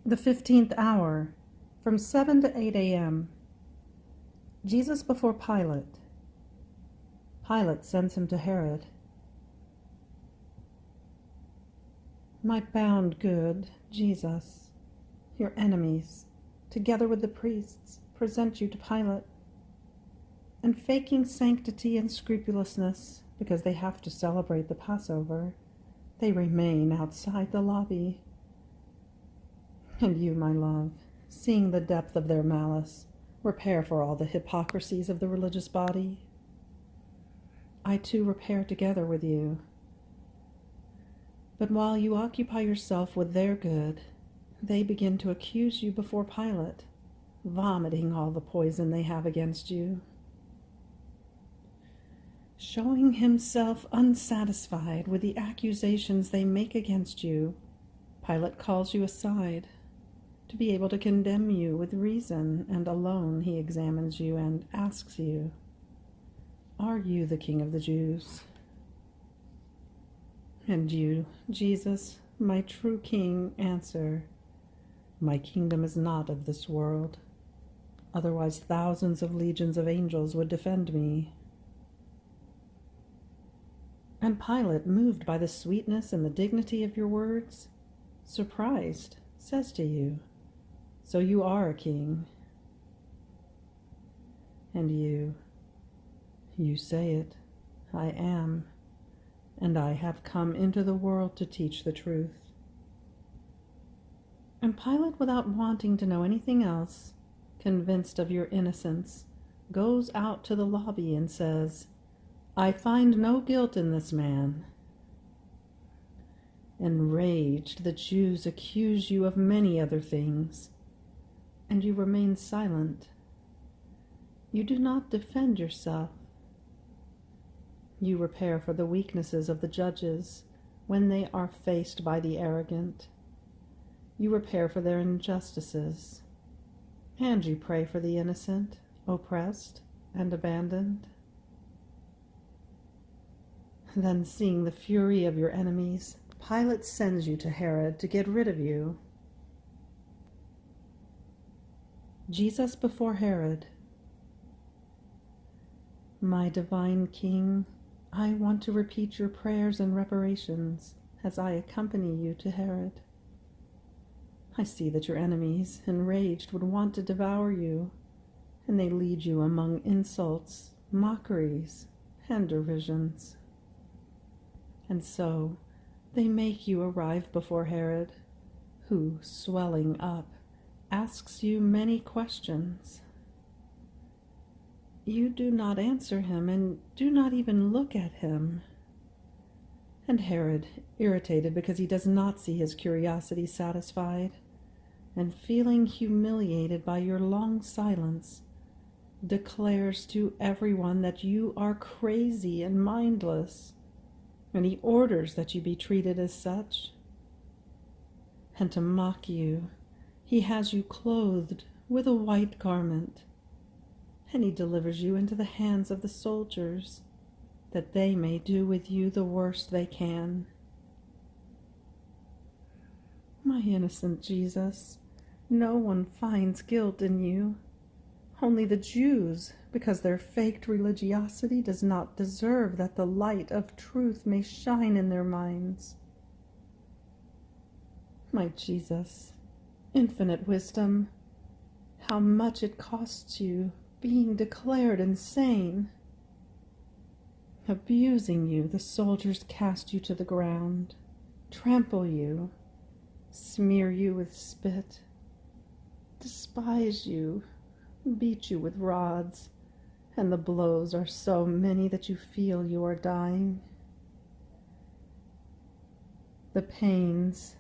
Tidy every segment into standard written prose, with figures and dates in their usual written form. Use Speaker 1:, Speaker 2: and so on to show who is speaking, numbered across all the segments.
Speaker 1: The 15th hour, from 7 to 8 a.m. Jesus before Pilate. Pilate sends him to Herod. My bound good Jesus, your enemies, together with the priests, present you to Pilate, and faking sanctity and scrupulousness, because they have to celebrate the Passover, they remain outside the lobby. And you, my love, seeing the depth of their malice, repair for all the hypocrisies of the religious body. I too repair together with you. But while you occupy yourself with their good, they begin to accuse you before Pilate, vomiting all the poison they have against you. Showing himself unsatisfied with the accusations they make against you, Pilate calls you aside to be able to condemn you with reason, and alone he examines you and asks you, are you the King of the Jews? And you, Jesus, my true King, answer, my kingdom is not of this world. Otherwise thousands of legions of angels would defend me. And Pilate, moved by the sweetness and the dignity of your words, surprised, says to you, so you are a king. And you say it, I am, and I have come into the world to teach the truth. And Pilate, without wanting to know anything else, convinced of your innocence, goes out to the lobby and says, I find no guilt in this man. Enraged, the Jews accuse you of many other things, and you remain silent. You do not defend yourself. You repair for the weaknesses of the judges when they are faced by the arrogant. You repair for their injustices, and you pray for the innocent, oppressed, and abandoned. Then, seeing the fury of your enemies, Pilate sends you to Herod to get rid of you. Jesus before Herod. My divine King, I want to repeat your prayers and reparations as I accompany you to Herod. I see that your enemies, enraged, would want to devour you, and they lead you among insults, mockeries, and derisions. And so they make you arrive before Herod, who, swelling up, asks you many questions. You do not answer him, and do not even look at him. And Herod, irritated because he does not see his curiosity satisfied, and feeling humiliated by your long silence, declares to everyone that you are crazy and mindless, and he orders that you be treated as such. And to mock you, he has you clothed with a white garment, and he delivers you into the hands of the soldiers, that they may do with you the worst they can. My innocent Jesus, no one finds guilt in you, only the Jews, because their faked religiosity does not deserve that the light of truth may shine in their minds. My Jesus, infinite wisdom, how much it costs you being declared insane. Abusing you, the soldiers cast you to the ground, trample you, smear you with spit, despise you, beat you with rods, and the blows are so many that you feel you are dying. The pains,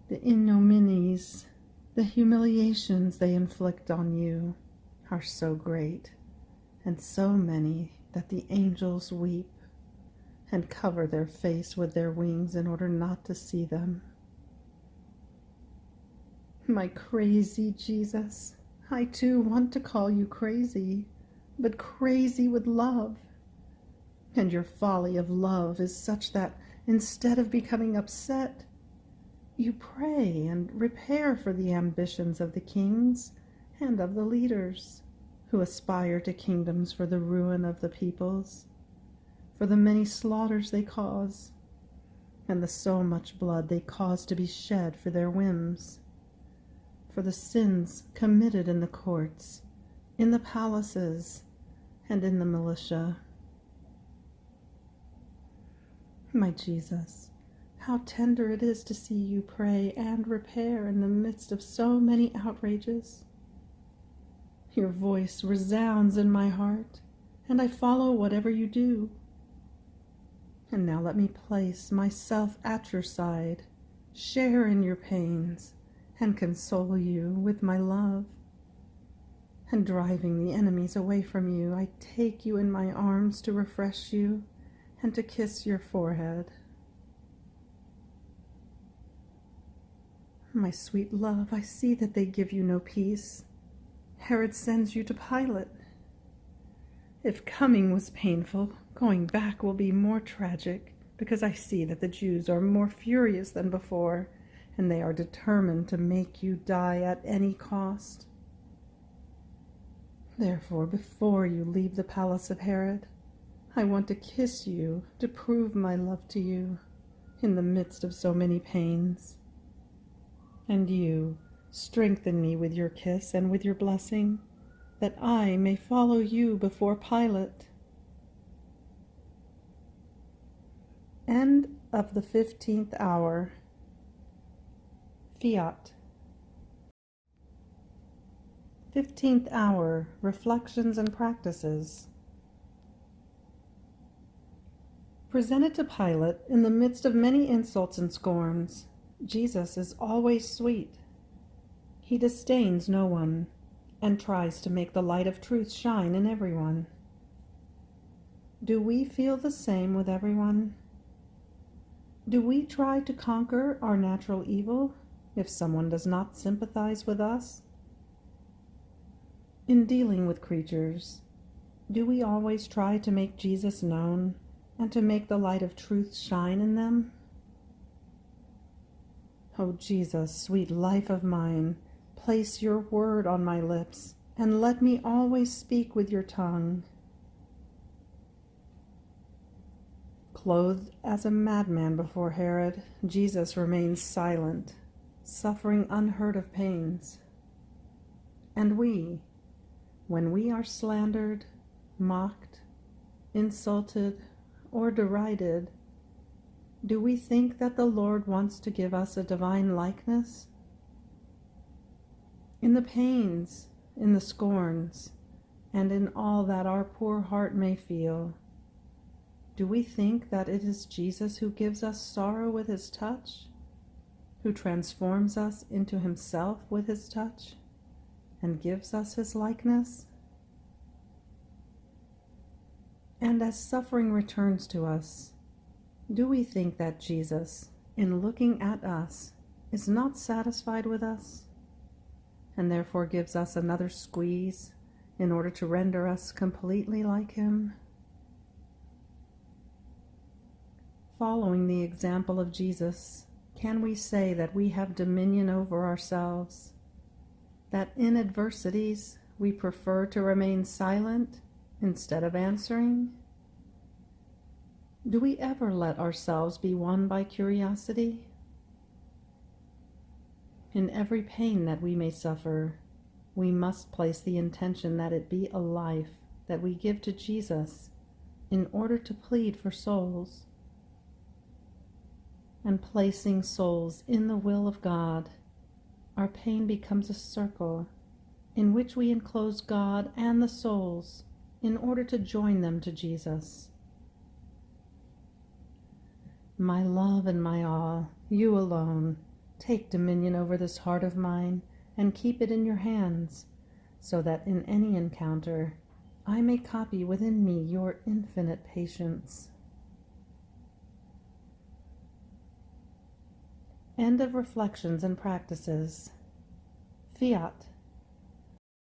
Speaker 1: the ignominies, the humiliations they inflict on you are so great and so many that the angels weep and cover their face with their wings in order not to see them. My crazy Jesus, I too want to call you crazy, but crazy with love. And your folly of love is such that instead of becoming upset, You pray and repair for the ambitions of the kings and of the leaders who aspire to kingdoms for the ruin of the peoples, for the many slaughters they cause, and the so much blood they cause to be shed for their whims, for the sins committed in the courts, in the palaces, and in the militia. My Jesus, how tender it is to see you pray and repair in the midst of so many outrages. Your voice resounds in my heart, and I follow whatever you do. And now let me place myself at your side, share in your pains, and console you with my love. And driving the enemies away from you, I take you in my arms to refresh you and to kiss your forehead. My sweet love, I see that they give you no peace. Herod sends you to Pilate. If coming was painful, going back will be more tragic, because I see that the Jews are more furious than before, and they are determined to make you die at any cost. Therefore, before you leave the palace of Herod, I want to kiss you to prove my love to you in the midst of so many pains. And you strengthen me with your kiss and with your blessing, that I may follow you before Pilate. End of the 15th hour. Fiat. 15th hour. Reflections and Practices. Presented to Pilate in the midst of many insults and scorns, Jesus is always sweet. He disdains no one, and tries to make the light of truth shine in everyone. Do we feel the same with everyone? Do we try to conquer our natural evil if someone does not sympathize with us? In dealing with creatures, do we always try to make Jesus known and to make the light of truth shine in them? O Jesus, sweet life of mine, place your word on my lips, and let me always speak with your tongue. Clothed as a madman before Herod, Jesus remains silent, suffering unheard of pains. And we, when we are slandered, mocked, insulted, or derided, do we think that the Lord wants to give us a divine likeness? In the pains, in the scorns, and in all that our poor heart may feel, do we think that it is Jesus who gives us sorrow with his touch, who transforms us into himself with his touch, and gives us his likeness? And as suffering returns to us, do we think that Jesus, in looking at us, is not satisfied with us, and therefore gives us another squeeze in order to render us completely like him? Following the example of Jesus, can we say that we have dominion over ourselves, that in adversities we prefer to remain silent instead of answering? Do we ever let ourselves be won by curiosity? In every pain that we may suffer, we must place the intention that it be a life that we give to Jesus in order to plead for souls. And placing souls in the will of God, our pain becomes a circle in which we enclose God and the souls in order to join them to Jesus. My love and my all, you alone, take dominion over this heart of mine and keep it in your hands, so that in any encounter I may copy within me your infinite patience. End of Reflections and Practices. Fiat.